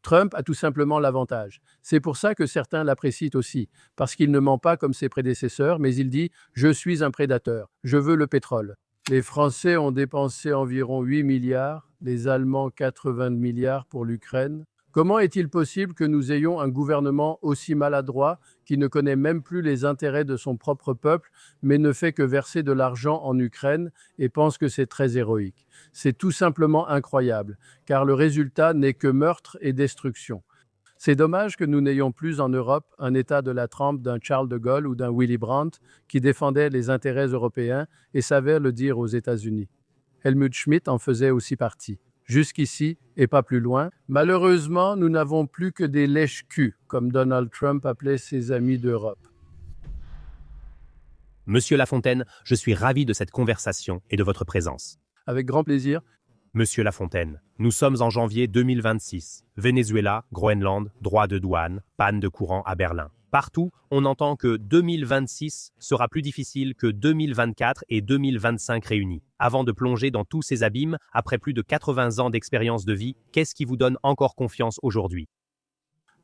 Trump a tout simplement l'avantage. C'est pour ça que certains l'apprécient aussi, parce qu'il ne ment pas comme ses prédécesseurs, mais il dit « Je suis un prédateur, je veux le pétrole ». Les Français ont dépensé environ 8 milliards, les Allemands 80 milliards pour l'Ukraine. Comment est-il possible que nous ayons un gouvernement aussi maladroit qui ne connaît même plus les intérêts de son propre peuple, mais ne fait que verser de l'argent en Ukraine et pense que c'est très héroïque? C'est tout simplement incroyable, car le résultat n'est que meurtre et destruction. C'est dommage que nous n'ayons plus en Europe un État de la trempe d'un Charles de Gaulle ou d'un Willy Brandt qui défendait les intérêts européens et savait le dire aux États-Unis. Helmut Schmidt en faisait aussi partie. Jusqu'ici et pas plus loin, malheureusement, nous n'avons plus que des lèche-culs, comme Donald Trump appelait ses amis d'Europe. Monsieur Lafontaine, je suis ravi de cette conversation et de votre présence. Avec grand plaisir. Monsieur Lafontaine, nous sommes en janvier 2026. Venezuela, Groenland, droit de douane, panne de courant à Berlin. Partout, on entend que 2026 sera plus difficile que 2024 et 2025 réunis. Avant de plonger dans tous ces abîmes, après plus de 80 ans d'expérience de vie, qu'est-ce qui vous donne encore confiance aujourd'hui?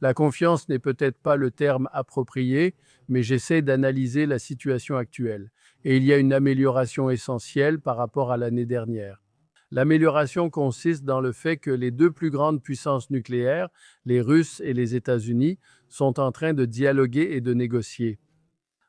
La confiance n'est peut-être pas le terme approprié, mais j'essaie d'analyser la situation actuelle. Et il y a une amélioration essentielle par rapport à l'année dernière. L'amélioration consiste dans le fait que les deux plus grandes puissances nucléaires, les Russes et les États-Unis, sont en train de dialoguer et de négocier.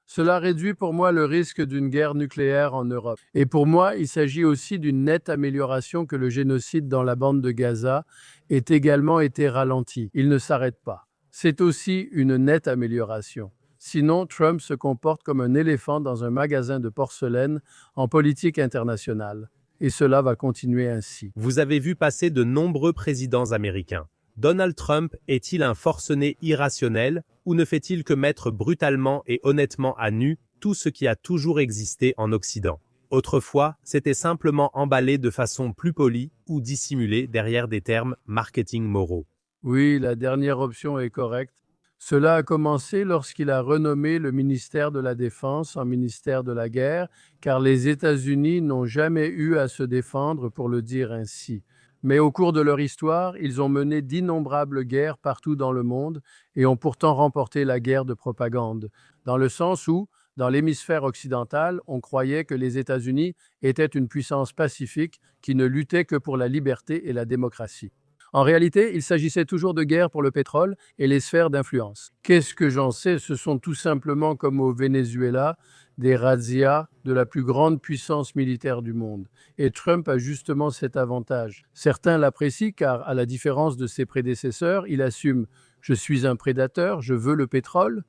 Cela réduit pour moi le risque d'une guerre nucléaire en Europe. Et pour moi, il s'agit aussi d'une nette amélioration que le génocide dans la bande de Gaza ait également été ralenti. Il ne s'arrête pas. C'est aussi une nette amélioration. Sinon, Trump se comporte comme un éléphant dans un magasin de porcelaine en politique internationale. Et cela va continuer ainsi. Vous avez vu passer de nombreux présidents américains. Donald Trump est-il un forcené irrationnel ou ne fait-il que mettre brutalement et honnêtement à nu tout ce qui a toujours existé en Occident? Autrefois, c'était simplement emballé de façon plus polie ou dissimulé derrière des termes marketing moraux. Oui, la dernière option est correcte. Cela a commencé lorsqu'il a renommé le ministère de la Défense en ministère de la Guerre, car les États-Unis n'ont jamais eu à se défendre, pour le dire ainsi. Mais au cours de leur histoire, ils ont mené d'innombrables guerres partout dans le monde et ont pourtant remporté la guerre de propagande, dans le sens où, dans l'hémisphère occidental, on croyait que les États-Unis étaient une puissance pacifique qui ne luttait que pour la liberté et la démocratie. En réalité, il s'agissait toujours de guerre pour le pétrole et les sphères d'influence. Qu'est-ce que j'en sais? Ce sont tout simplement, comme au Venezuela, des razzias de la plus grande puissance militaire du monde. Et Trump a justement cet avantage. Certains l'apprécient car, à la différence de ses prédécesseurs, il assume « je suis un prédateur, je veux le pétrole ».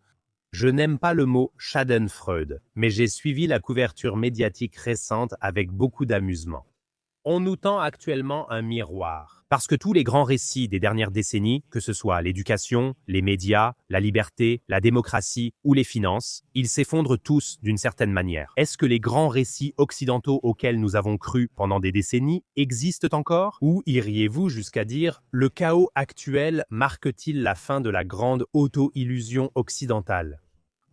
Je n'aime pas le mot Schadenfreude, mais j'ai suivi la couverture médiatique récente avec beaucoup d'amusement. On nous tend actuellement un miroir, parce que tous les grands récits des dernières décennies, que ce soit l'éducation, les médias, la liberté, la démocratie ou les finances, ils s'effondrent tous d'une certaine manière. Est-ce que les grands récits occidentaux auxquels nous avons cru pendant des décennies existent encore? Ou iriez-vous jusqu'à dire « le chaos actuel marque-t-il la fin de la grande auto-illusion occidentale » ?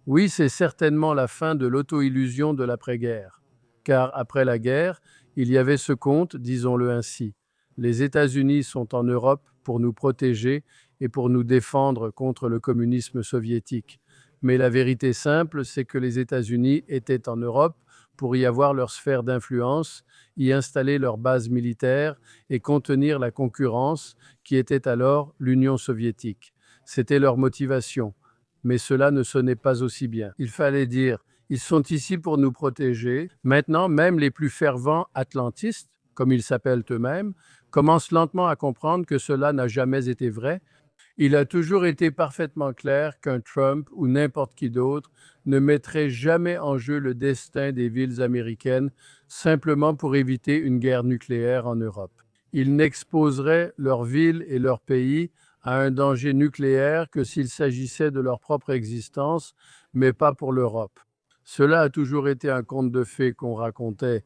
Oui, c'est certainement la fin de l'auto-illusion de l'après-guerre. Car après la guerre, il y avait ce conte, disons-le ainsi. Les États-Unis sont en Europe pour nous protéger et pour nous défendre contre le communisme soviétique. Mais la vérité simple, c'est que les États-Unis étaient en Europe pour y avoir leur sphère d'influence, y installer leur base militaire et contenir la concurrence qui était alors l'Union soviétique. C'était leur motivation. Mais cela ne sonnait pas aussi bien. Il fallait dire « ils sont ici pour nous protéger ». Maintenant, même les plus fervents atlantistes, comme ils s'appellent eux-mêmes, commencent lentement à comprendre que cela n'a jamais été vrai. Il a toujours été parfaitement clair qu'un Trump ou n'importe qui d'autre ne mettrait jamais en jeu le destin des villes américaines simplement pour éviter une guerre nucléaire en Europe. Ils n'exposeraient leurs villes et leur pays à un danger nucléaire que s'il s'agissait de leur propre existence, mais pas pour l'Europe. Cela a toujours été un conte de fées qu'on racontait.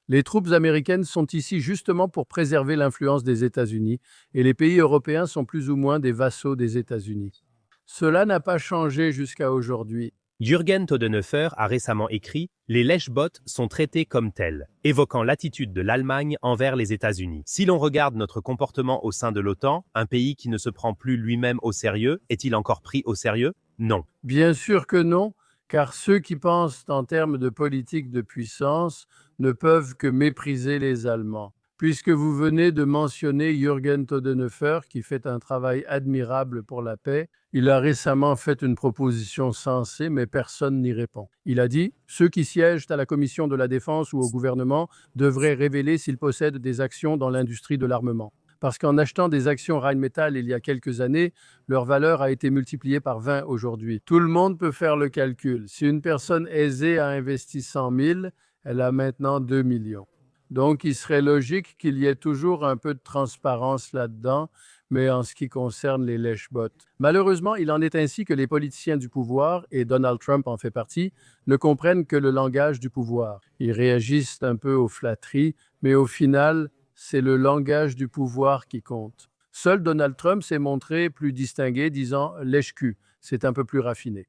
Les troupes américaines sont ici justement pour préserver l'influence des États-Unis et les pays européens sont plus ou moins des vassaux des États-Unis. Cela n'a pas changé jusqu'à aujourd'hui. Jürgen Todenhofer a récemment écrit « Les lèche-bottes sont traités comme tels », évoquant l'attitude de l'Allemagne envers les États-Unis. Si l'on regarde notre comportement au sein de l'OTAN, un pays qui ne se prend plus lui-même au sérieux, est-il encore pris au sérieux? Non. Bien sûr que non, car ceux qui pensent en termes de politique de puissance ne peuvent que mépriser les Allemands. Puisque vous venez de mentionner Jürgen Todenhofer, qui fait un travail admirable pour la paix, il a récemment fait une proposition sensée, mais personne n'y répond. Il a dit « Ceux qui siègent à la Commission de la Défense ou au gouvernement devraient révéler s'ils possèdent des actions dans l'industrie de l'armement. » Parce qu'en achetant des actions Rheinmetall il y a quelques années, leur valeur a été multipliée par 20 aujourd'hui. Tout le monde peut faire le calcul. Si une personne aisée a investi 100 000, elle a maintenant 2 millions. Donc, il serait logique qu'il y ait toujours un peu de transparence là-dedans, mais en ce qui concerne les lèche-bottes. Malheureusement, il en est ainsi que les politiciens du pouvoir, et Donald Trump en fait partie, ne comprennent que le langage du pouvoir. Ils réagissent un peu aux flatteries, mais au final, c'est le langage du pouvoir qui compte. Seul Donald Trump s'est montré plus distingué, disant « lèche-cul ». C'est un peu plus raffiné.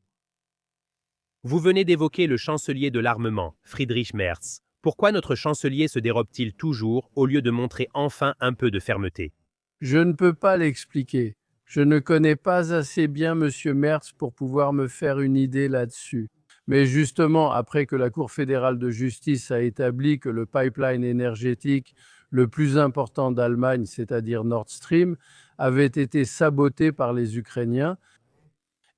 Vous venez d'évoquer le chancelier de l'armement, Friedrich Merz. Pourquoi notre chancelier se dérobe-t-il toujours au lieu de montrer enfin un peu de fermeté? Je ne peux pas l'expliquer. Je ne connais pas assez bien M. Merz pour pouvoir me faire une idée là-dessus. Mais justement, après que la Cour fédérale de justice a établi que le pipeline énergétique le plus important d'Allemagne, c'est-à-dire Nord Stream, avait été saboté par les Ukrainiens,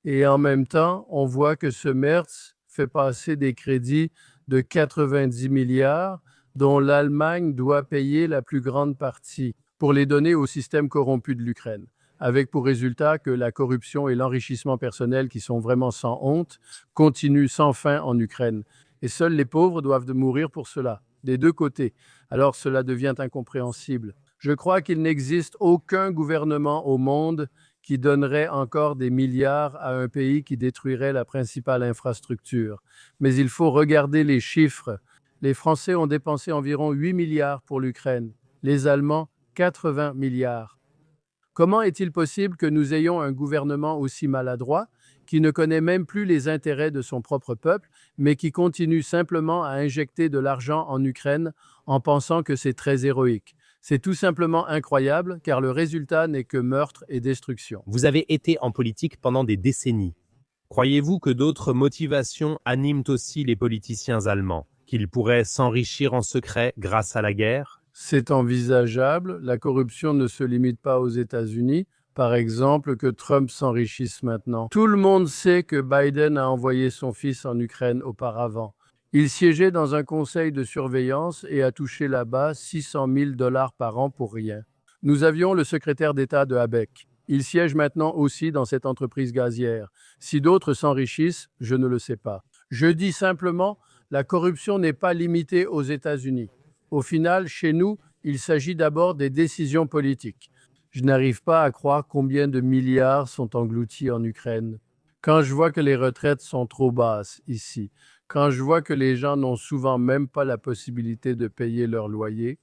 et en même temps, on voit que ce Merz fait passer des crédits de 90 milliards, dont l'Allemagne doit payer la plus grande partie, pour les donner au système corrompu de l'Ukraine, avec pour résultat que la corruption et l'enrichissement personnel, qui sont vraiment sans honte, continuent sans fin en Ukraine. Et seuls les pauvres doivent mourir pour cela, des deux côtés. Alors cela devient incompréhensible. Je crois qu'il n'existe aucun gouvernement au monde qui donnerait encore des milliards à un pays qui détruirait la principale infrastructure. Mais il faut regarder les chiffres. Les Français ont dépensé environ 8 milliards pour l'Ukraine, les Allemands 80 milliards. Comment est-il possible que nous ayons un gouvernement aussi maladroit, qui ne connaît même plus les intérêts de son propre peuple, mais qui continue simplement à injecter de l'argent en Ukraine en pensant que c'est très héroïque? C'est tout simplement incroyable, car le résultat n'est que meurtre et destruction. Vous avez été en politique pendant des décennies. Croyez-vous que d'autres motivations animent aussi les politiciens allemands, qu'ils pourraient s'enrichir en secret grâce à la guerre? C'est envisageable. La corruption ne se limite pas aux États-Unis. Par exemple, que Trump s'enrichisse maintenant. Tout le monde sait que Biden a envoyé son fils en Ukraine auparavant. Il siégeait dans un conseil de surveillance et a touché là-bas 600 000 $ par an pour rien. Nous avions le secrétaire d'État de Habeck. Il siège maintenant aussi dans cette entreprise gazière. Si d'autres s'enrichissent, je ne le sais pas. Je dis simplement, la corruption n'est pas limitée aux États-Unis. Au final, chez nous, il s'agit d'abord des décisions politiques. Je n'arrive pas à croire combien de milliards sont engloutis en Ukraine. Quand je vois que les retraites sont trop basses ici, quand je vois que les gens n'ont souvent même pas la possibilité de payer leur loyer,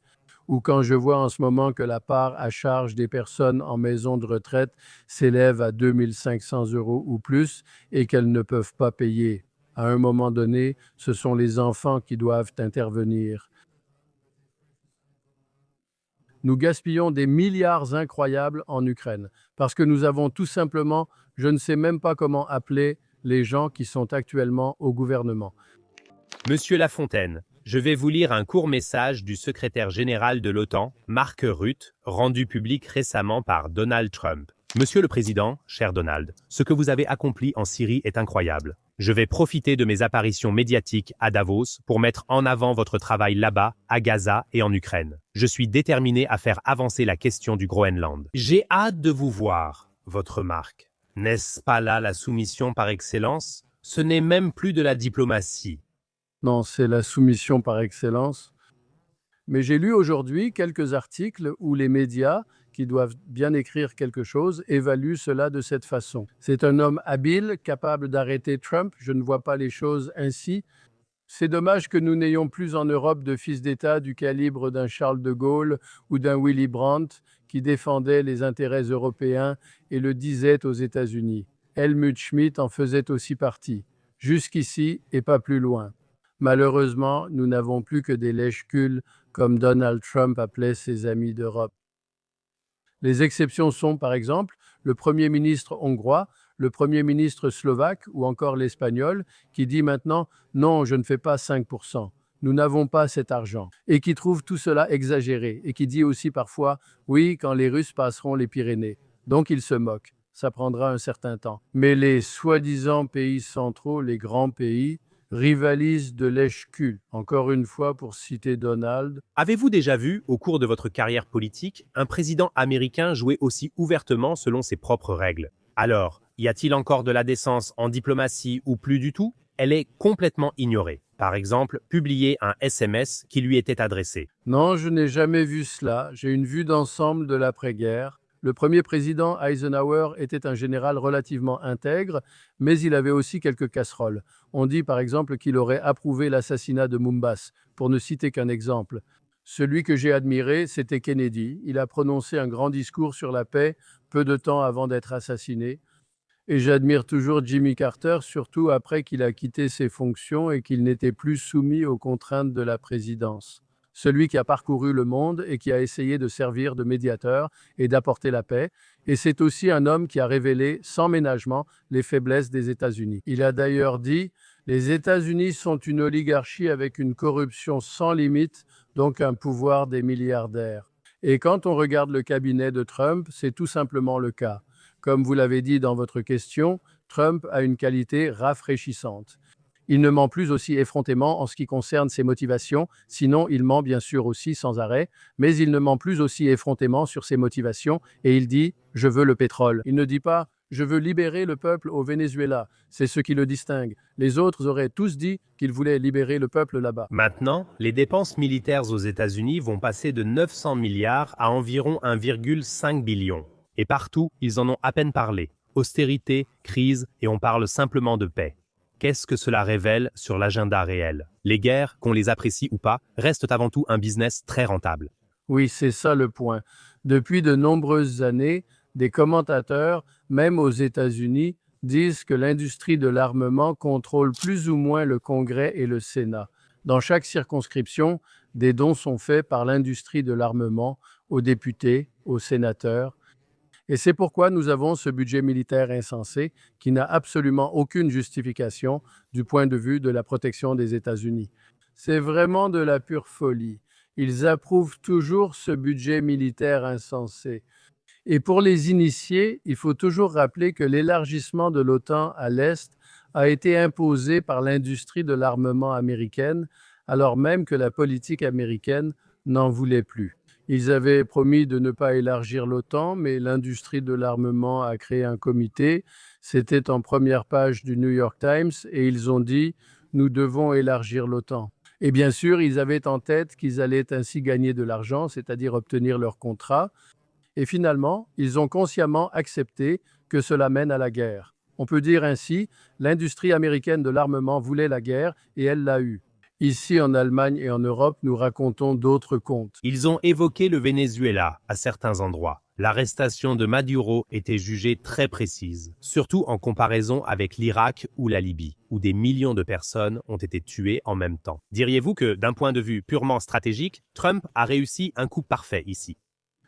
ou quand je vois en ce moment que la part à charge des personnes en maison de retraite s'élève à 2 500 € ou plus et qu'elles ne peuvent pas payer. À un moment donné, ce sont les enfants qui doivent intervenir. Nous gaspillons des milliards incroyables en Ukraine parce que nous avons tout simplement, je ne sais même pas comment appeler les gens qui sont actuellement au gouvernement. Monsieur Lafontaine, je vais vous lire un court message du secrétaire général de l'OTAN, Mark Rutte, rendu public récemment par Donald Trump. Monsieur le Président, cher Donald, ce que vous avez accompli en Syrie est incroyable. Je vais profiter de mes apparitions médiatiques à Davos pour mettre en avant votre travail là-bas, à Gaza et en Ukraine. Je suis déterminé à faire avancer la question du Groenland. J'ai hâte de vous voir, votre marque. N'est-ce pas là la soumission par excellence? Ce n'est même plus de la diplomatie. Non, c'est la soumission par excellence. Mais j'ai lu aujourd'hui quelques articles où les médias, qui doivent bien écrire quelque chose, évaluent cela de cette façon. C'est un homme habile, capable d'arrêter Trump. Je ne vois pas les choses ainsi. C'est dommage que nous n'ayons plus en Europe de fils d'État du calibre d'un Charles de Gaulle ou d'un Willy Brandt qui défendaient les intérêts européens et le disaient aux États-Unis. Helmut Schmidt en faisait aussi partie. jusqu'ici et pas plus loin. Malheureusement, nous n'avons plus que des lèche-culs, comme Donald Trump appelait ses amis d'Europe. Les exceptions sont, par exemple, le Premier ministre hongrois, le Premier ministre slovaque ou encore l'espagnol, qui dit maintenant « Non, je ne fais pas 5%. Nous n'avons pas cet argent » et qui trouve tout cela exagéré et qui dit aussi parfois « Oui, quand les Russes passeront les Pyrénées ». Donc il se moque. Ça prendra un certain temps. Mais les soi-disant pays centraux, les grands pays, rivalisent de lèche-cul, encore une fois pour citer Donald. Avez-vous déjà vu, au cours de votre carrière politique, un président américain jouer aussi ouvertement selon ses propres règles? Alors, y a-t-il encore de la décence en diplomatie ou plus du tout? Elle est complètement ignorée. Par exemple, publier un SMS qui lui était adressé. Non, je n'ai jamais vu cela. J'ai une vue d'ensemble de l'après-guerre. Le premier président Eisenhower était un général relativement intègre, mais il avait aussi quelques casseroles. On dit par exemple qu'il aurait approuvé l'assassinat de Mombas, pour ne citer qu'un exemple. Celui que j'ai admiré, c'était Kennedy. Il a prononcé un grand discours sur la paix peu de temps avant d'être assassiné. Et j'admire toujours Jimmy Carter, surtout après qu'il a quitté ses fonctions et qu'il n'était plus soumis aux contraintes de la présidence. Celui qui a parcouru le monde et qui a essayé de servir de médiateur et d'apporter la paix. Et c'est aussi un homme qui a révélé sans ménagement les faiblesses des États-Unis. Il a d'ailleurs dit « Les États-Unis sont une oligarchie avec une corruption sans limite, donc un pouvoir des milliardaires. » Et quand on regarde le cabinet de Trump, c'est tout simplement le cas. Comme vous l'avez dit dans votre question, Trump a une qualité rafraîchissante. Il ne ment plus aussi effrontément en ce qui concerne ses motivations, sinon il ment bien sûr aussi sans arrêt, mais il ne ment plus aussi effrontément sur ses motivations et il dit « je veux le pétrole ». Il ne dit pas « je veux libérer le peuple au Venezuela ». C'est ce qui le distingue. Les autres auraient tous dit qu'ils voulaient libérer le peuple là-bas. Maintenant, les dépenses militaires aux États-Unis vont passer de 900 milliards à environ 1,5 billion. Et partout, ils en ont à peine parlé. Austérité, crise, et on parle simplement de paix. Qu'est-ce que cela révèle sur l'agenda réel? Les guerres, qu'on les apprécie ou pas, restent avant tout un business très rentable. Oui, c'est ça le point. Depuis de nombreuses années, des commentateurs, même aux États-Unis, disent que l'industrie de l'armement contrôle plus ou moins le Congrès et le Sénat. Dans chaque circonscription, des dons sont faits par l'industrie de l'armement aux députés, aux sénateurs. Et c'est pourquoi nous avons ce budget militaire insensé qui n'a absolument aucune justification du point de vue de la protection des États-Unis. C'est vraiment de la pure folie. Ils approuvent toujours ce budget militaire insensé. Et pour les initiés, il faut toujours rappeler que l'élargissement de l'OTAN à l'Est a été imposé par l'industrie de l'armement américaine, alors même que la politique américaine n'en voulait plus. Ils avaient promis de ne pas élargir l'OTAN, mais l'industrie de l'armement a créé un comité. C'était en première page du New York Times et ils ont dit « Nous devons élargir l'OTAN ». Et bien sûr, ils avaient en tête qu'ils allaient ainsi gagner de l'argent, c'est-à-dire obtenir leur contrat. Et finalement, ils ont consciemment accepté que cela mène à la guerre. On peut dire ainsi, l'industrie américaine de l'armement voulait la guerre et elle l'a eue. Ici, en Allemagne et en Europe, nous racontons d'autres contes. Ils ont évoqué le Venezuela à certains endroits. L'arrestation de Maduro était jugée très précise, surtout en comparaison avec l'Irak ou la Libye, où des millions de personnes ont été tuées en même temps. Diriez-vous que, d'un point de vue purement stratégique, Trump a réussi un coup parfait ici?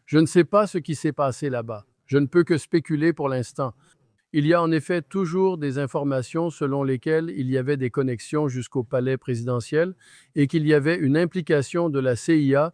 Je ne sais pas ce qui s'est passé là-bas. Je ne peux que spéculer pour l'instant. Il y a en effet toujours des informations selon lesquelles il y avait des connexions jusqu'au palais présidentiel et qu'il y avait une implication de la CIA.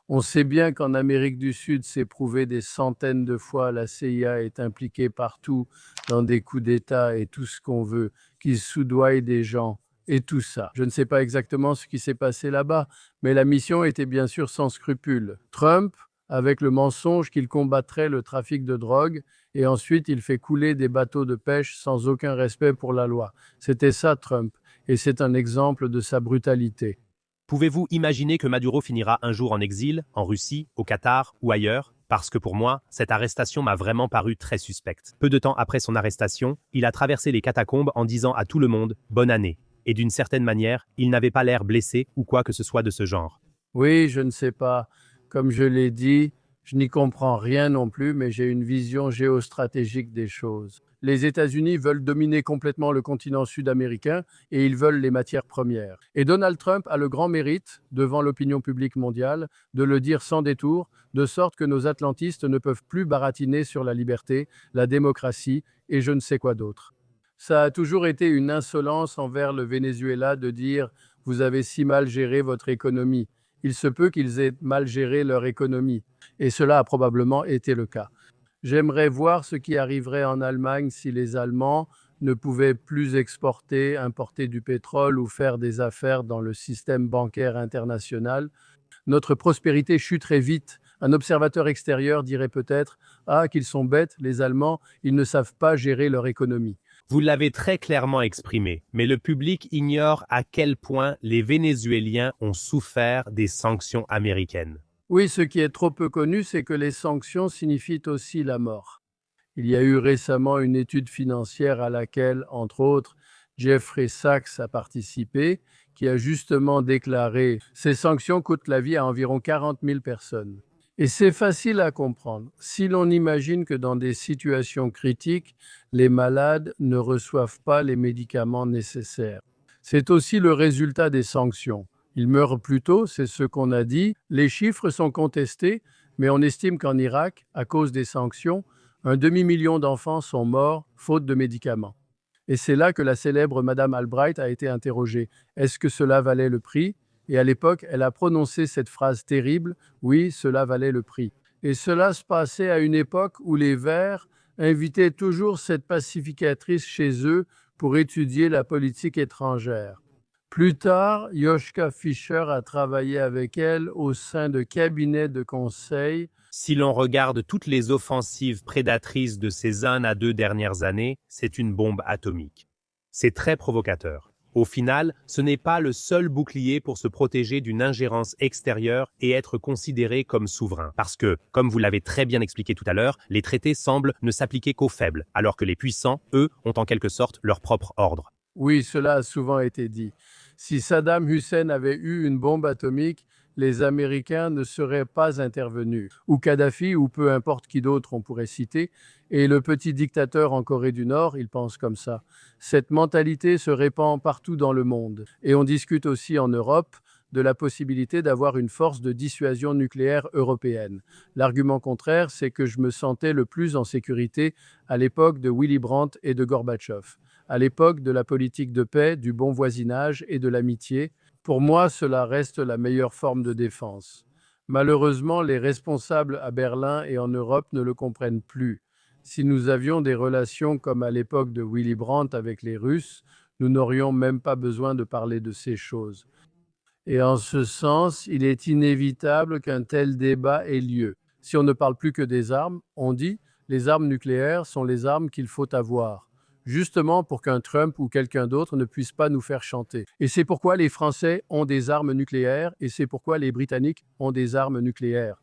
On sait bien qu'en Amérique du Sud, c'est prouvé des centaines de fois, la CIA est impliquée partout dans des coups d'État et tout ce qu'on veut, qu'ils soudoient des gens et tout ça. Je ne sais pas exactement ce qui s'est passé là-bas, mais la mission était bien sûr sans scrupule. Trump, avec le mensonge qu'il combattrait le trafic de drogue, et ensuite il fait couler des bateaux de pêche sans aucun respect pour la loi. C'était ça Trump, et c'est un exemple de sa brutalité. Pouvez-vous imaginer que Maduro finira un jour en exil, en Russie, au Qatar ou ailleurs? Parce que pour moi, cette arrestation m'a vraiment paru très suspecte. Peu de temps après son arrestation, il a traversé les catacombes en disant à tout le monde « Bonne année ». Et d'une certaine manière, il n'avait pas l'air blessé ou quoi que ce soit de ce genre. Oui, je ne sais pas. Comme je l'ai dit, Je n'y comprends rien non plus, mais j'ai une vision géostratégique des choses. Les États-Unis veulent dominer complètement le continent sud-américain et ils veulent les matières premières. Et Donald Trump a le grand mérite, devant l'opinion publique mondiale, de le dire sans détour, de sorte que nos atlantistes ne peuvent plus baratiner sur la liberté, la démocratie et je ne sais quoi d'autre. Ça a toujours été une insolence envers le Venezuela de dire « vous avez si mal géré votre économie ». Il se peut qu'ils aient mal géré leur économie. Et cela a probablement été le cas. J'aimerais voir ce qui arriverait en Allemagne si les Allemands ne pouvaient plus exporter, importer du pétrole ou faire des affaires dans le système bancaire international. Notre prospérité chuterait vite. Un observateur extérieur dirait peut-être « Ah, qu'ils sont bêtes, les Allemands, ils ne savent pas gérer leur économie ». Vous l'avez très clairement exprimé, mais le public ignore à quel point les Vénézuéliens ont souffert des sanctions américaines. Oui, ce qui est trop peu connu, c'est que les sanctions signifient aussi la mort. Il y a eu récemment une étude financière à laquelle, entre autres, Jeffrey Sachs a participé, qui a justement déclaré « Ces sanctions coûtent la vie à environ 40 000 personnes ». Et c'est facile à comprendre. Si l'on imagine que dans des situations critiques, les malades ne reçoivent pas les médicaments nécessaires. C'est aussi le résultat des sanctions. Ils meurent plus tôt, c'est ce qu'on a dit. Les chiffres sont contestés, mais on estime qu'en Irak, à cause des sanctions, 1/2 million d'enfants sont morts faute de médicaments. Et c'est là que la célèbre Madame Albright a été interrogée. Est-ce que cela valait le prix? Et à l'époque, elle a prononcé cette phrase terrible, oui, cela valait le prix. Et cela se passait à une époque où les Verts invitaient toujours cette pacificatrice chez eux pour étudier la politique étrangère. Plus tard, Joschka Fischer a travaillé avec elle au sein de cabinets de conseil. Si l'on regarde toutes les offensives prédatrices de ces 1 à 2 dernières années, c'est une bombe atomique. C'est très provocateur. Au final, ce n'est pas le seul bouclier pour se protéger d'une ingérence extérieure et être considéré comme souverain. Parce que, comme vous l'avez très bien expliqué tout à l'heure, les traités semblent ne s'appliquer qu'aux faibles, alors que les puissants, eux, ont en quelque sorte leur propre ordre. Oui, cela a souvent été dit. Si Saddam Hussein avait eu une bombe atomique, les Américains ne seraient pas intervenus. Ou Kadhafi, ou peu importe qui d'autre on pourrait citer. Et le petit dictateur en Corée du Nord, il pense comme ça. Cette mentalité se répand partout dans le monde. Et on discute aussi en Europe de la possibilité d'avoir une force de dissuasion nucléaire européenne. L'argument contraire, c'est que je me sentais le plus en sécurité à l'époque de Willy Brandt et de Gorbatchev, à l'époque de la politique de paix, du bon voisinage et de l'amitié. Pour moi, cela reste la meilleure forme de défense. Malheureusement, les responsables à Berlin et en Europe ne le comprennent plus. Si nous avions des relations comme à l'époque de Willy Brandt avec les Russes, nous n'aurions même pas besoin de parler de ces choses. Et en ce sens, il est inévitable qu'un tel débat ait lieu. Si on ne parle plus que des armes, on dit les armes nucléaires sont les armes qu'il faut avoir, justement pour qu'un Trump ou quelqu'un d'autre ne puisse pas nous faire chanter. Et c'est pourquoi les Français ont des armes nucléaires et c'est pourquoi les Britanniques ont des armes nucléaires.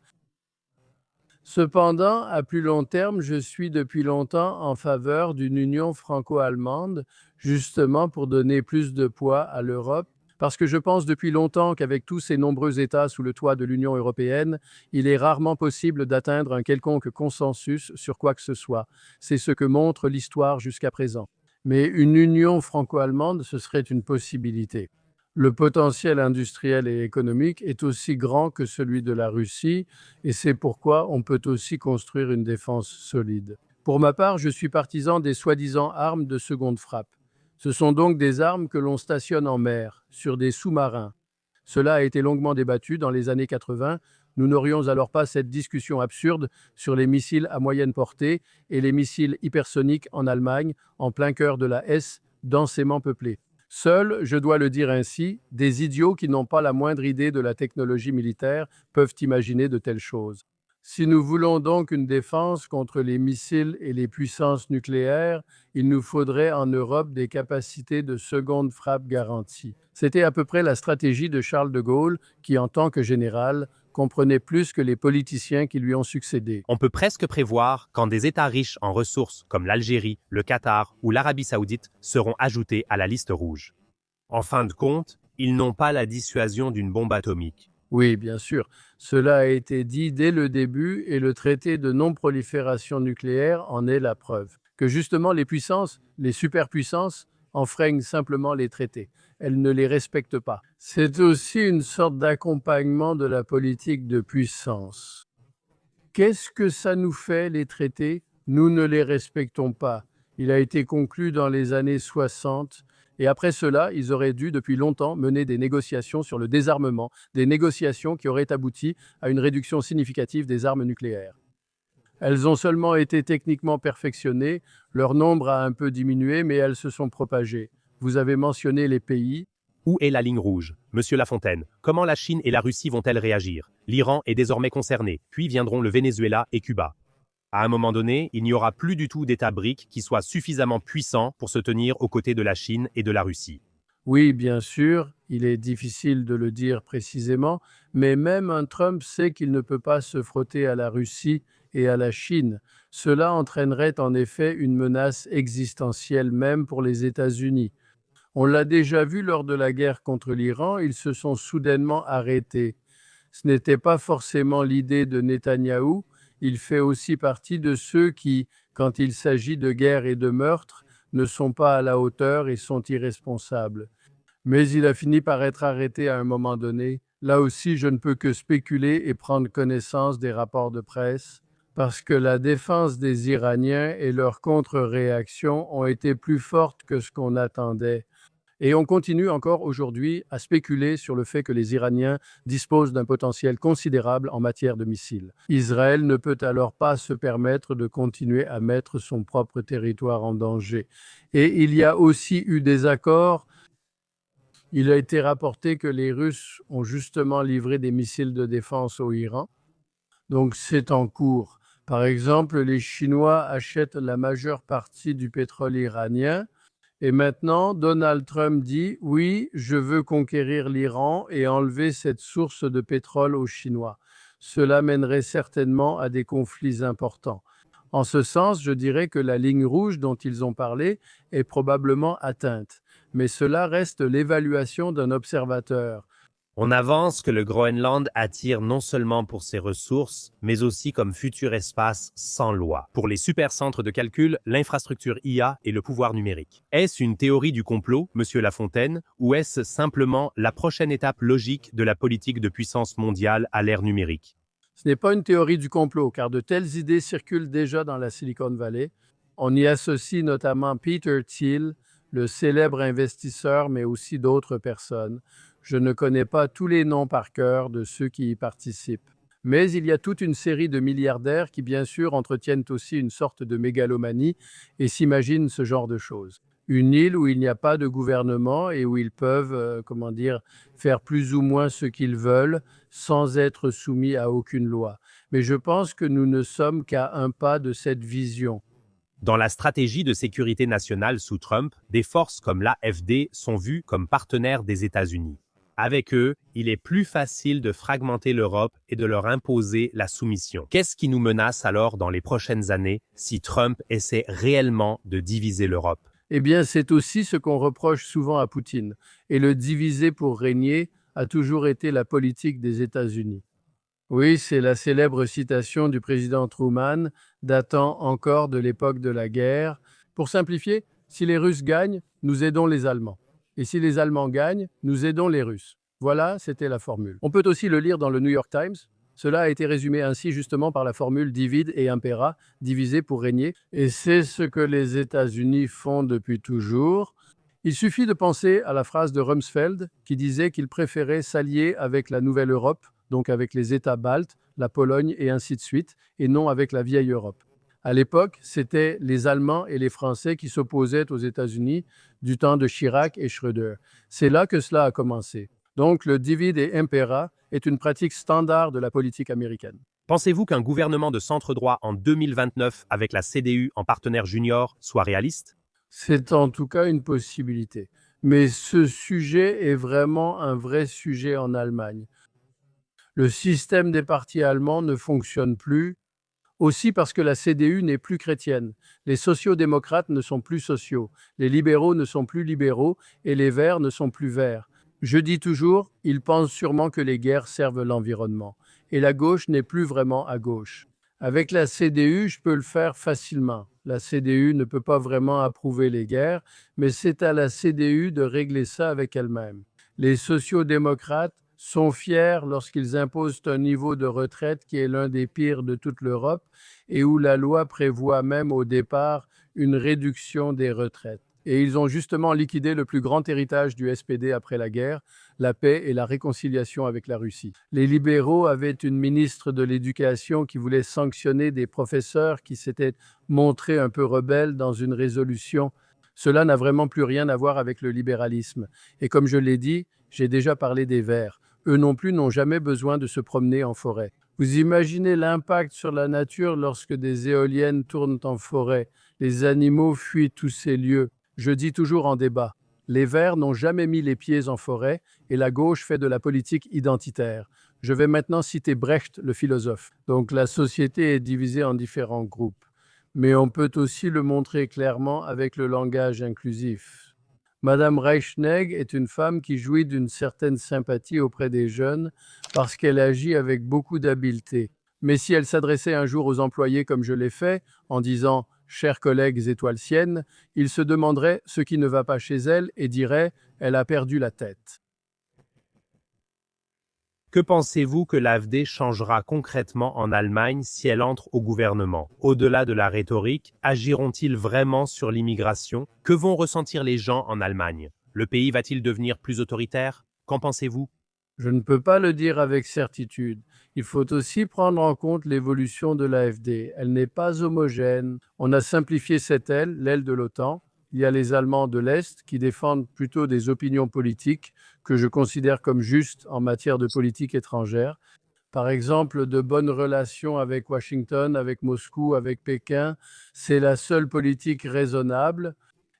Cependant, à plus long terme, je suis depuis longtemps en faveur d'une union franco-allemande, justement pour donner plus de poids à l'Europe, parce que je pense depuis longtemps qu'avec tous ces nombreux États sous le toit de l'Union européenne, il est rarement possible d'atteindre un quelconque consensus sur quoi que ce soit. C'est ce que montre l'histoire jusqu'à présent. Mais une union franco-allemande, ce serait une possibilité. Le potentiel industriel et économique est aussi grand que celui de la Russie et c'est pourquoi on peut aussi construire une défense solide. Pour ma part, je suis partisan des soi-disant armes de seconde frappe. Ce sont donc des armes que l'on stationne en mer, sur des sous-marins. Cela a été longuement débattu dans les années 80. Nous n'aurions alors pas cette discussion absurde sur les missiles à moyenne portée et les missiles hypersoniques en Allemagne, en plein cœur de la Hesse, densément peuplée. Seuls, je dois le dire ainsi, des idiots qui n'ont pas la moindre idée de la technologie militaire peuvent imaginer de telles choses. Si nous voulons donc une défense contre les missiles et les puissances nucléaires, il nous faudrait en Europe des capacités de seconde frappe garanties. C'était à peu près la stratégie de Charles de Gaulle qui, en tant que général, comprenait plus que les politiciens qui lui ont succédé. On peut presque prévoir quand des États riches en ressources comme l'Algérie, le Qatar ou l'Arabie saoudite seront ajoutés à la liste rouge. En fin de compte, ils n'ont pas la dissuasion d'une bombe atomique. Oui, bien sûr. Cela a été dit dès le début et le traité de non-prolifération nucléaire en est la preuve. Que justement les puissances, les superpuissances, enfreignent simplement les traités. Elles ne les respectent pas. C'est aussi une sorte d'accompagnement de la politique de puissance. Qu'est-ce que ça nous fait, les traités? Nous ne les respectons pas. Il a été conclu dans les années 60 et après cela, ils auraient dû depuis longtemps mener des négociations sur le désarmement, des négociations qui auraient abouti à une réduction significative des armes nucléaires. Elles ont seulement été techniquement perfectionnées, leur nombre a un peu diminué, mais elles se sont propagées. Vous avez mentionné les pays. Où est la ligne rouge? Monsieur Lafontaine, comment la Chine et la Russie vont-elles réagir? L'Iran est désormais concerné, puis viendront le Venezuela et Cuba. À un moment donné, il n'y aura plus du tout d'État BRIC qui soit suffisamment puissant pour se tenir aux côtés de la Chine et de la Russie. Oui, bien sûr, il est difficile de le dire précisément, mais même un Trump sait qu'il ne peut pas se frotter à la Russie et à la Chine. Cela entraînerait en effet une menace existentielle même pour les États-Unis. On l'a déjà vu lors de la guerre contre l'Iran, ils se sont soudainement arrêtés. Ce n'était pas forcément l'idée de Netanyahou, il fait aussi partie de ceux qui, quand il s'agit de guerre et de meurtre, ne sont pas à la hauteur et sont irresponsables. Mais il a fini par être arrêté à un moment donné. Là aussi, je ne peux que spéculer et prendre connaissance des rapports de presse, parce que la défense des Iraniens et leur contre-réaction ont été plus fortes que ce qu'on attendait. Et on continue encore aujourd'hui à spéculer sur le fait que les Iraniens disposent d'un potentiel considérable en matière de missiles. Israël ne peut alors pas se permettre de continuer à mettre son propre territoire en danger. Et il y a aussi eu des accords. Il a été rapporté que les Russes ont justement livré des missiles de défense au Iran. Donc c'est en cours. Par exemple, les Chinois achètent la majeure partie du pétrole iranien. Et maintenant, Donald Trump dit, oui, je veux conquérir l'Iran et enlever cette source de pétrole aux Chinois. Cela mènerait certainement à des conflits importants. En ce sens, je dirais que la ligne rouge dont ils ont parlé est probablement atteinte. Mais cela reste l'évaluation d'un observateur. On avance que le Groenland attire non seulement pour ses ressources, mais aussi comme futur espace sans loi. Pour les supercentres de calcul, l'infrastructure IA et le pouvoir numérique. Est-ce une théorie du complot, Monsieur Lafontaine, ou est-ce simplement la prochaine étape logique de la politique de puissance mondiale à l'ère numérique? Ce n'est pas une théorie du complot, car de telles idées circulent déjà dans la Silicon Valley. On y associe notamment Peter Thiel, le célèbre investisseur, mais aussi d'autres personnes. Je ne connais pas tous les noms par cœur de ceux qui y participent. Mais il y a toute une série de milliardaires qui, bien sûr, entretiennent aussi une sorte de mégalomanie et s'imaginent ce genre de choses. Une île où il n'y a pas de gouvernement et où ils peuvent, faire plus ou moins ce qu'ils veulent sans être soumis à aucune loi. Mais je pense que nous ne sommes qu'à un pas de cette vision. Dans la stratégie de sécurité nationale sous Trump, des forces comme l'AfD sont vues comme partenaires des États-Unis. Avec eux, il est plus facile de fragmenter l'Europe et de leur imposer la soumission. Qu'est-ce qui nous menace alors dans les prochaines années si Trump essaie réellement de diviser l'Europe? Eh bien, c'est aussi ce qu'on reproche souvent à Poutine. Et le diviser pour régner a toujours été la politique des États-Unis. Oui, c'est la célèbre citation du président Truman, datant encore de l'époque de la guerre. Pour simplifier, si les Russes gagnent, nous aidons les Allemands. Et si les Allemands gagnent, nous aidons les Russes. Voilà, c'était la formule. On peut aussi le lire dans le New York Times. Cela a été résumé ainsi justement par la formule divide et impera, diviser pour régner. Et c'est ce que les États-Unis font depuis toujours. Il suffit de penser à la phrase de Rumsfeld qui disait qu'il préférait s'allier avec la nouvelle Europe, donc avec les États baltes, la Pologne et ainsi de suite, et non avec la vieille Europe. À l'époque, c'était les Allemands et les Français qui s'opposaient aux États-Unis du temps de Chirac et Schröder. C'est là que cela a commencé. Donc le divide et impera est une pratique standard de la politique américaine. Pensez-vous qu'un gouvernement de centre-droit en 2029 avec la CDU en partenaire junior soit réaliste? C'est en tout cas une possibilité. Mais ce sujet est vraiment un vrai sujet en Allemagne. Le système des partis allemands ne fonctionne plus, aussi parce que la CDU n'est plus chrétienne. Les sociaux-démocrates ne sont plus sociaux, les libéraux ne sont plus libéraux et les verts ne sont plus verts. Je dis toujours, ils pensent sûrement que les guerres servent l'environnement. Et la gauche n'est plus vraiment à gauche. Avec la CDU, je peux le faire facilement. La CDU ne peut pas vraiment approuver les guerres, mais c'est à la CDU de régler ça avec elle-même. Les sociaux-démocrates sont fiers lorsqu'ils imposent un niveau de retraite qui est l'un des pires de toute l'Europe et où la loi prévoit même au départ une réduction des retraites. Et ils ont justement liquidé le plus grand héritage du SPD après la guerre, la paix et la réconciliation avec la Russie. Les libéraux avaient une ministre de l'Éducation qui voulait sanctionner des professeurs qui s'étaient montrés un peu rebelles dans une résolution. Cela n'a vraiment plus rien à voir avec le libéralisme. Et comme je l'ai dit, j'ai déjà parlé des Verts. Eux non plus n'ont jamais besoin de se promener en forêt. Vous imaginez l'impact sur la nature lorsque des éoliennes tournent en forêt. Les animaux fuient tous ces lieux. Je dis toujours en débat, les Verts n'ont jamais mis les pieds en forêt et la gauche fait de la politique identitaire. Je vais maintenant citer Brecht, le philosophe. Donc la société est divisée en différents groupes. Mais on peut aussi le montrer clairement avec le langage inclusif. Madame Reichenegg est une femme qui jouit d'une certaine sympathie auprès des jeunes parce qu'elle agit avec beaucoup d'habileté. Mais si elle s'adressait un jour aux employés comme je l'ai fait, en disant « Chers collègues étoilesiennes », ils se demanderaient ce qui ne va pas chez elle et diraient « Elle a perdu la tête ». Que pensez-vous que l'AfD changera concrètement en Allemagne si elle entre au gouvernement? Au-delà de la rhétorique, agiront-ils vraiment sur l'immigration? Que vont ressentir les gens en Allemagne? Le pays va-t-il devenir plus autoritaire? Qu'en pensez-vous? Je ne peux pas le dire avec certitude. Il faut aussi prendre en compte l'évolution de l'AfD. Elle n'est pas homogène. On a simplifié cette aile, l'aile de l'OTAN. Il y a les Allemands de l'Est qui défendent plutôt des opinions politiques que je considère comme justes en matière de politique étrangère. Par exemple, de bonnes relations avec Washington, avec Moscou, avec Pékin, c'est la seule politique raisonnable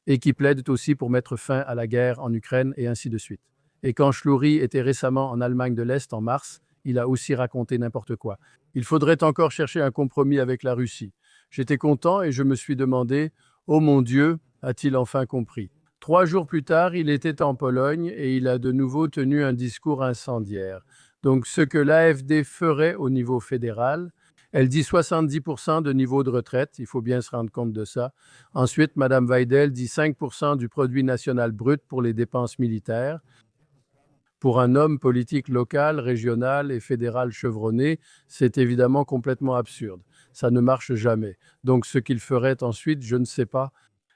et qui plaide aussi pour mettre fin à la guerre en Ukraine et ainsi de suite. Et quand Schloury était récemment en Allemagne de l'Est en mars, il a aussi raconté n'importe quoi. Il faudrait encore chercher un compromis avec la Russie. J'étais content et je me suis demandé « Oh mon Dieu, a-t-il enfin compris ?» 3 jours plus tard, il était en Pologne et il a de nouveau tenu un discours incendiaire. Donc ce que l'AfD ferait au niveau fédéral, elle dit 70% de niveau de retraite, il faut bien se rendre compte de ça. Ensuite, Mme Weidel dit 5% du produit national brut pour les dépenses militaires. Pour un homme politique local, régional et fédéral chevronné, c'est évidemment complètement absurde. Ça ne marche jamais. Donc ce qu'il ferait ensuite, je ne sais pas.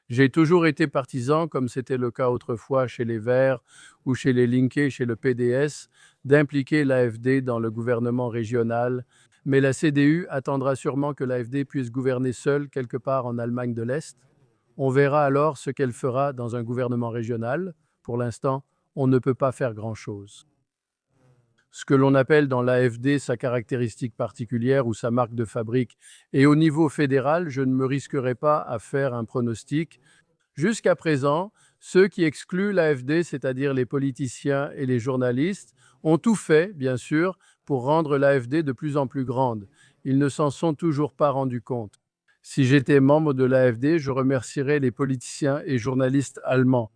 J'ai toujours été partisan, comme c'était le cas autrefois chez les Verts ou chez les Linke, chez le PDS, d'impliquer l'AfD dans le gouvernement régional. Mais la CDU attendra sûrement que l'AfD puisse gouverner seule quelque part en Allemagne de l'Est. On verra alors ce qu'elle fera dans un gouvernement régional. Pour l'instant, on ne peut pas faire grand-chose. Ce que l'on appelle dans l'AfD sa caractéristique particulière ou sa marque de fabrique. Et au niveau fédéral, je ne me risquerai pas à faire un pronostic. Jusqu'à présent, ceux qui excluent l'AfD, c'est-à-dire les politiciens et les journalistes, ont tout fait, bien sûr, pour rendre l'AfD de plus en plus grande. Ils ne s'en sont toujours pas rendus compte. Si j'étais membre de l'AfD, je remercierais les politiciens et journalistes allemands.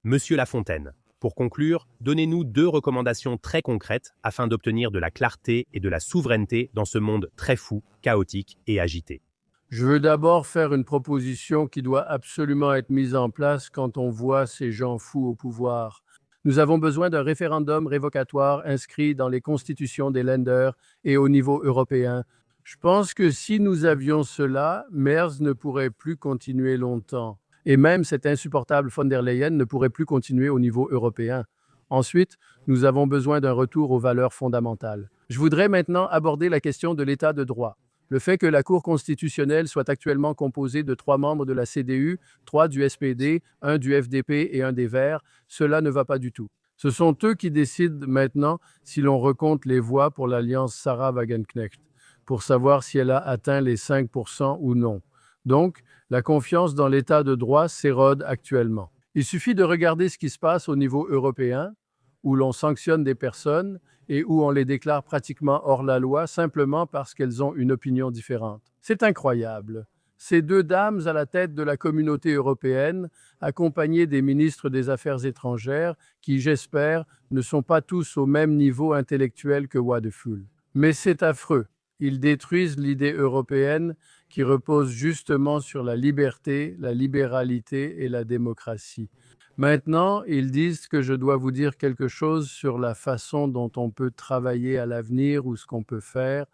Monsieur Lafontaine, pour conclure, donnez-nous 2 recommandations très concrètes afin d'obtenir de la clarté et de la souveraineté dans ce monde très fou, chaotique et agité. Je veux d'abord faire une proposition qui doit absolument être mise en place quand on voit ces gens fous au pouvoir. Nous avons besoin d'un référendum révocatoire inscrit dans les constitutions des Länder et au niveau européen. Je pense que si nous avions cela, Merz ne pourrait plus continuer longtemps. Et même cette insupportable von der Leyen ne pourrait plus continuer au niveau européen. Ensuite, nous avons besoin d'un retour aux valeurs fondamentales. Je voudrais maintenant aborder la question de l'état de droit. Le fait que la Cour constitutionnelle soit actuellement composée de 3 membres de la CDU, 3 du SPD, 1 du FDP et 1 des Verts, cela ne va pas du tout. Ce sont eux qui décident maintenant si l'on recompte les voix pour l'alliance Sarah Wagenknecht, pour savoir si elle a atteint les 5% ou non. Donc, la confiance dans l'état de droit s'érode actuellement. Il suffit de regarder ce qui se passe au niveau européen, où l'on sanctionne des personnes et où on les déclare pratiquement hors la loi simplement parce qu'elles ont une opinion différente. C'est incroyable. Ces deux dames à la tête de la communauté européenne, accompagnées des ministres des Affaires étrangères, qui, j'espère, ne sont pas tous au même niveau intellectuel que Wadefull. Mais c'est affreux. Ils détruisent l'idée européenne qui repose justement sur la liberté, la libéralité et la démocratie. Maintenant, ils disent que je dois vous dire quelque chose sur la façon dont on peut travailler à l'avenir ou ce qu'on peut faire.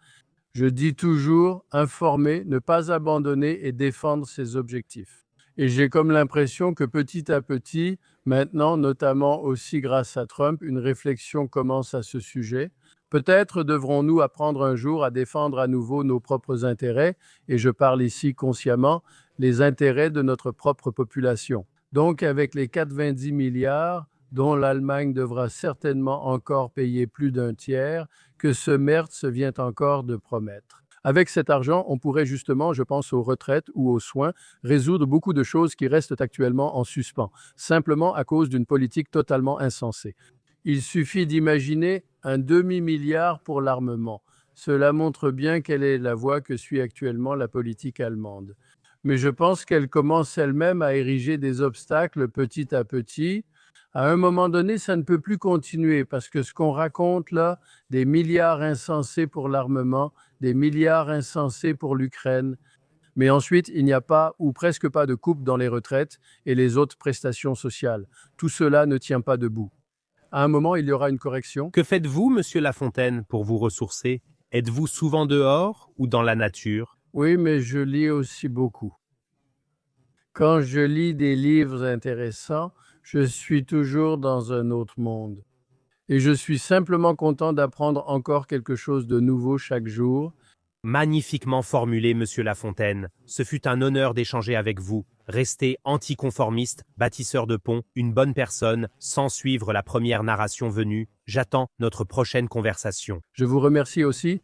Je dis toujours informer, ne pas abandonner et défendre ses objectifs. Et j'ai comme l'impression que petit à petit, maintenant, notamment aussi grâce à Trump, une réflexion commence à ce sujet. Peut-être devrons-nous apprendre un jour à défendre à nouveau nos propres intérêts, et je parle ici consciemment, les intérêts de notre propre population. Donc, avec les 90 milliards, dont l'Allemagne devra certainement encore payer plus d'un tiers, que ce Merz vient encore de promettre. Avec cet argent, on pourrait justement, je pense aux retraites ou aux soins, résoudre beaucoup de choses qui restent actuellement en suspens, simplement à cause d'une politique totalement insensée. Il suffit d'imaginer un demi-milliard pour l'armement. Cela montre bien quelle est la voie que suit actuellement la politique allemande. Mais je pense qu'elle commence elle-même à ériger des obstacles petit à petit. À un moment donné, ça ne peut plus continuer parce que ce qu'on raconte là, des milliards insensés pour l'armement, des milliards insensés pour l'Ukraine, mais ensuite, il n'y a pas ou presque pas de coupe dans les retraites et les autres prestations sociales. Tout cela ne tient pas debout. À un moment, il y aura une correction. Que faites-vous, monsieur Lafontaine, pour vous ressourcer? Êtes-vous souvent dehors ou dans la nature? Oui, mais je lis aussi beaucoup. Quand je lis des livres intéressants, je suis toujours dans un autre monde. Et je suis simplement content d'apprendre encore quelque chose de nouveau chaque jour. Magnifiquement formulé, monsieur Lafontaine. Ce fut un honneur d'échanger avec vous. Restez anticonformiste, bâtisseur de ponts, une bonne personne, sans suivre la première narration venue. J'attends notre prochaine conversation. Je vous remercie aussi.